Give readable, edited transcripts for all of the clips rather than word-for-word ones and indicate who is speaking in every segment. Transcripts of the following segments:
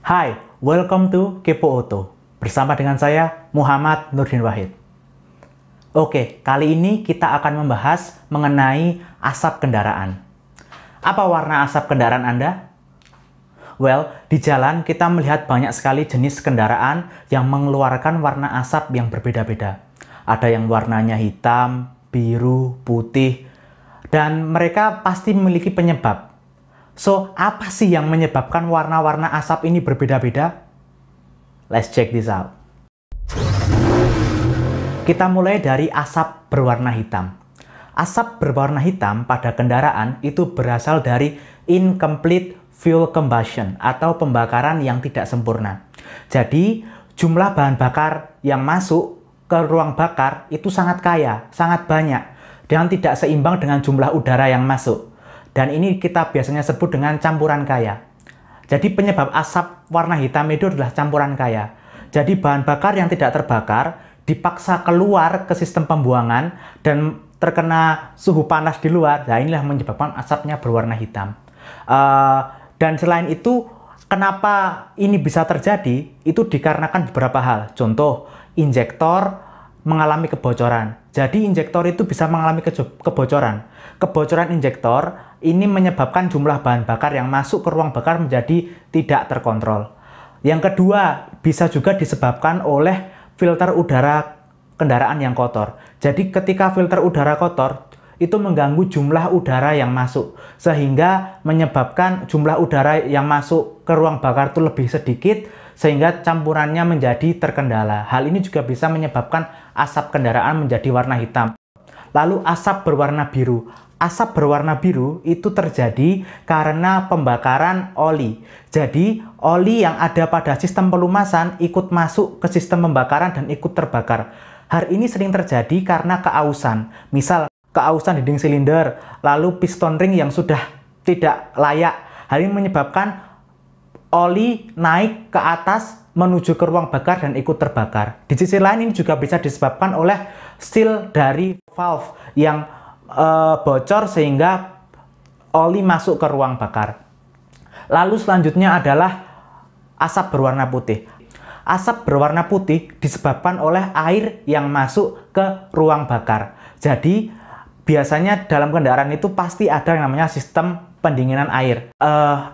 Speaker 1: Hai, welcome to Kepo Auto. Bersama dengan saya, Muhammad Nurdin Wahid. Oke, kali ini kita akan membahas mengenai asap kendaraan. Apa warna asap kendaraan Anda? Well, di jalan kita melihat banyak sekali jenis kendaraan yang mengeluarkan warna asap yang berbeda-beda. Ada yang warnanya hitam, biru, putih, dan mereka pasti memiliki penyebab. So, apa sih yang menyebabkan warna-warna asap ini berbeda-beda? Let's check this out. Kita mulai dari asap berwarna hitam. Asap berwarna hitam pada kendaraan itu berasal dari incomplete fuel combustion atau pembakaran yang tidak sempurna. Jadi, jumlah bahan bakar yang masuk ke ruang bakar itu sangat kaya, sangat banyak, dan tidak seimbang dengan jumlah udara yang masuk. Dan ini kita biasanya sebut dengan campuran kaya. Jadi penyebab asap warna hitam itu adalah campuran kaya. Jadi bahan bakar yang tidak terbakar dipaksa keluar ke sistem pembuangan dan terkena suhu panas di luar. Nah, inilah menyebabkan asapnya berwarna hitam. Dan selain itu, kenapa ini bisa terjadi? Itu dikarenakan beberapa hal. Contoh, injektor mengalami kebocoran. Jadi injektor itu bisa mengalami kebocoran. Kebocoran injektor ini menyebabkan jumlah bahan bakar yang masuk ke ruang bakar menjadi tidak terkontrol. Yang kedua, bisa juga disebabkan oleh filter udara kendaraan yang kotor. Jadi ketika filter udara kotor, itu mengganggu jumlah udara yang masuk. Sehingga menyebabkan jumlah udara yang masuk ke ruang bakar itu lebih sedikit, sehingga campurannya menjadi terkendala. Hal ini juga bisa menyebabkan asap kendaraan menjadi warna hitam. Lalu asap berwarna biru. Asap berwarna biru itu terjadi karena pembakaran oli. Jadi, oli yang ada pada sistem pelumasan ikut masuk ke sistem pembakaran dan ikut terbakar. Hal ini sering terjadi karena keausan. Misal, keausan dinding silinder, lalu piston ring yang sudah tidak layak. Hal ini menyebabkan oli naik ke atas menuju ke ruang bakar dan ikut terbakar. Di sisi lain ini juga bisa disebabkan oleh seal dari valve yang bocor sehingga oli masuk ke ruang bakar. Lalu selanjutnya adalah asap berwarna putih. Asap berwarna putih disebabkan oleh air yang masuk ke ruang bakar. Jadi biasanya dalam kendaraan itu pasti ada yang namanya sistem pendinginan air.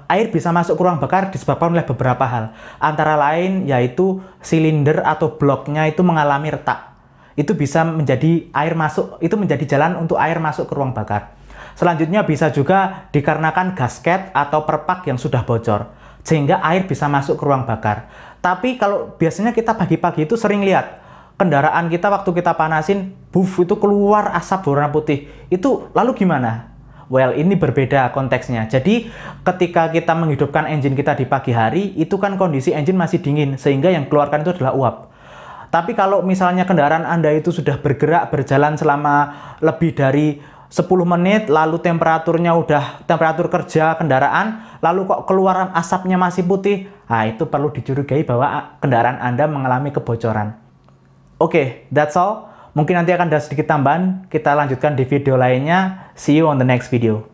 Speaker 1: Air bisa masuk ke ruang bakar disebabkan oleh beberapa hal. Antara lain yaitu silinder atau bloknya itu mengalami retak. Itu bisa menjadi air masuk, itu menjadi jalan untuk air masuk ke ruang bakar. Selanjutnya bisa juga dikarenakan gasket atau perpak yang sudah bocor, sehingga air bisa masuk ke ruang bakar. Tapi kalau biasanya kita pagi-pagi itu sering lihat kendaraan kita waktu kita panasin, buff itu keluar asap berwarna putih. Itu lalu gimana? Well, ini berbeda konteksnya. Jadi, ketika kita menghidupkan engine kita di pagi hari, itu kan kondisi engine masih dingin, sehingga yang keluarkan itu adalah uap. Tapi kalau misalnya kendaraan Anda itu sudah bergerak, berjalan selama lebih dari 10 menit, lalu temperaturnya udah temperatur kerja kendaraan, lalu kok keluaran asapnya masih putih, nah itu perlu dicurigai bahwa kendaraan Anda mengalami kebocoran. Oke, that's all. Mungkin nanti akan ada sedikit tambahan. Kita lanjutkan di video lainnya. See you on the next video.